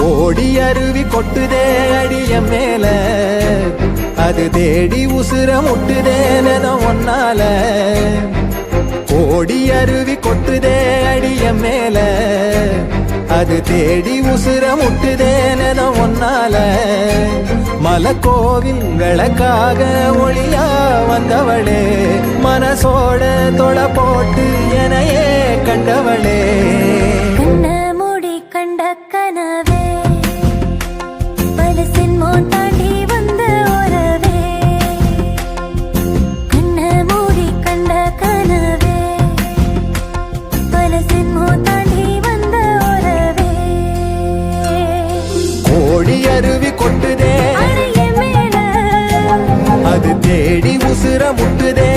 ஓடி அருவி கொட்டுதே அடிய மேல, அது தேடி உசுர முட்டுதேனத ஒன்னால. ஓடி அருவி கொட்டுதே அடிய மேல, அது தேடி உசுர முட்டுதேனத ஒன்னால. மலக்கோவில்களுக்காக ஒளியா வந்தவளே, மனசோட தொலை போட்டு எனையே கண்டவளே. கண்ண மூடி கண்ட கனவே, பலசின் மோன் தாண்டி வந்த உறவே. கண்ண மூடி கண்ட கனவே, பலசின் மோன் தாண்டி வந்த உறவே. கோடி அருவி கொட்டுதே அடைய மேல, அது தேடி உசுர முட்டுதே